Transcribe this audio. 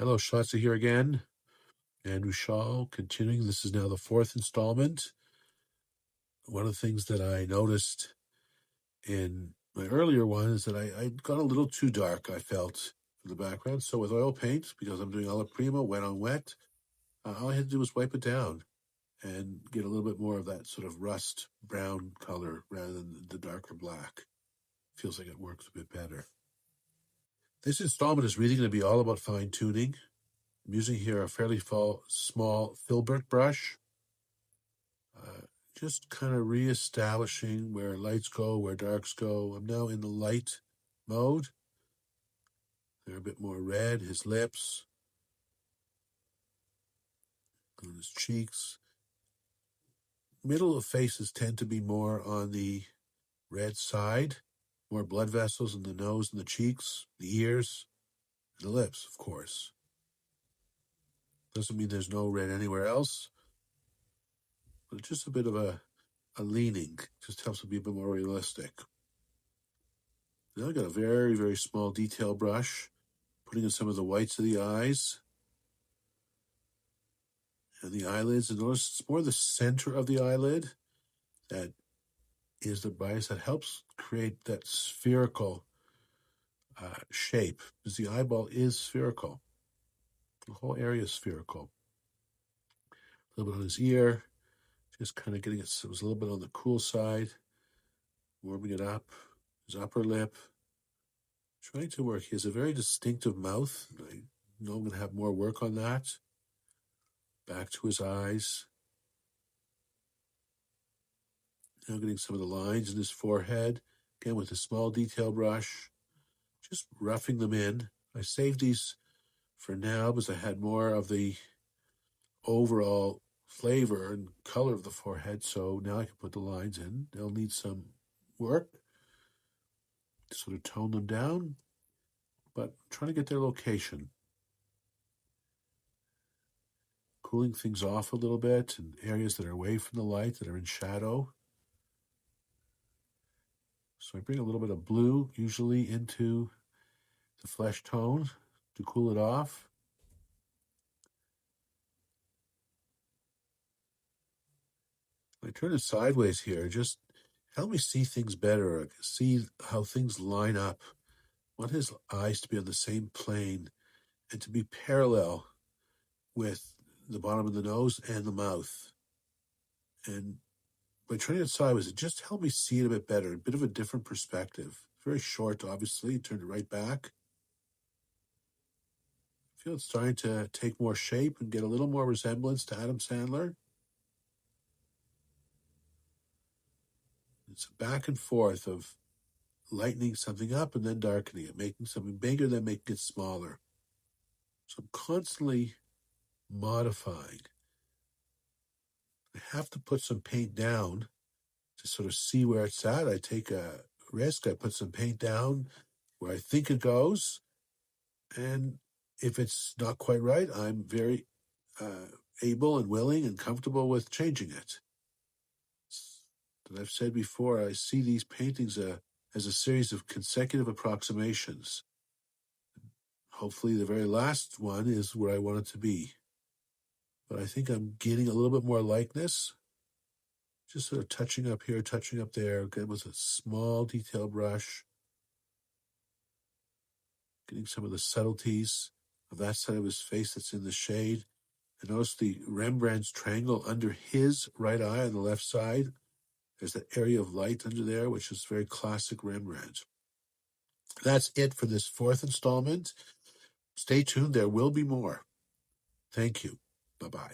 Hello, Shotzi here again. Andrew Shaw, continuing. This is now the fourth installment. One of the things that I noticed in my earlier one is that I'd gone a little too dark, I felt, for the background. So with oil paint, because I'm doing alla prima, wet on wet, all I had to do was wipe it down and get a little bit more of that sort of rust brown color rather than the darker black. Feels like it works a bit better. This installment is really going to be all about fine-tuning. I'm using here a fairly small filbert brush, just kind of reestablishing where lights go, where darks go. I'm now in the light mode. They're a bit more red, his lips, on his cheeks. Middle of faces tend to be more on the red side, more blood vessels in the nose and the cheeks, the ears, and the lips, of course. Doesn't mean there's no red anywhere else, but it's just a bit of a leaning. Just helps it be a bit more realistic. Now I've got a very, very small detail brush, putting in some of the whites of the eyes and the eyelids. And notice it's more the center of the eyelid that is the bias that helps create that spherical shape, because the eyeball is spherical. The whole area is spherical. A little bit on his ear, just kind of getting it. It was a little bit on the cool side, warming it up. His upper lip, trying to work. He has a very distinctive mouth. I know I'm going to have more work on that. Back to his eyes. Now getting some of the lines in his forehead. Again, with a small detail brush, just roughing them in. I saved these for now because I had more of the overall flavor and color of the forehead, so now I can put the lines in. They'll need some work to sort of tone them down, but I'm trying to get their location. Cooling things off a little bit in areas that are away from the light, that are in shadow. So I bring a little bit of blue, usually into the flesh tone to cool it off. I turn it sideways here, just help me see things better, see how things line up. I want his eyes to be on the same plane and to be parallel with the bottom of the nose and the mouth. And by turning it sideways, it just helped me see it a bit better, a bit of a different perspective. Very short, obviously, turned it right back. I feel it's starting to take more shape and get a little more resemblance to Adam Sandler. It's a back and forth of lightening something up and then darkening it, making something bigger, then making it smaller. So I'm constantly modifying. I have to put some paint down to sort of see where it's at. I take a risk. I put some paint down where I think it goes. And if it's not quite right, I'm very able and willing and comfortable with changing it. As I've said before, I see these paintings as a series of consecutive approximations. Hopefully the very last one is where I want it to be. But I think I'm gaining a little bit more likeness. Just sort of touching up here, touching up there, again with a small detail brush. Getting some of the subtleties of that side of his face that's in the shade. And notice the Rembrandt's triangle under his right eye on the left side. There's that area of light under there, which is very classic Rembrandt. That's it for this fourth installment. Stay tuned. There will be more. Thank you. Bye-bye.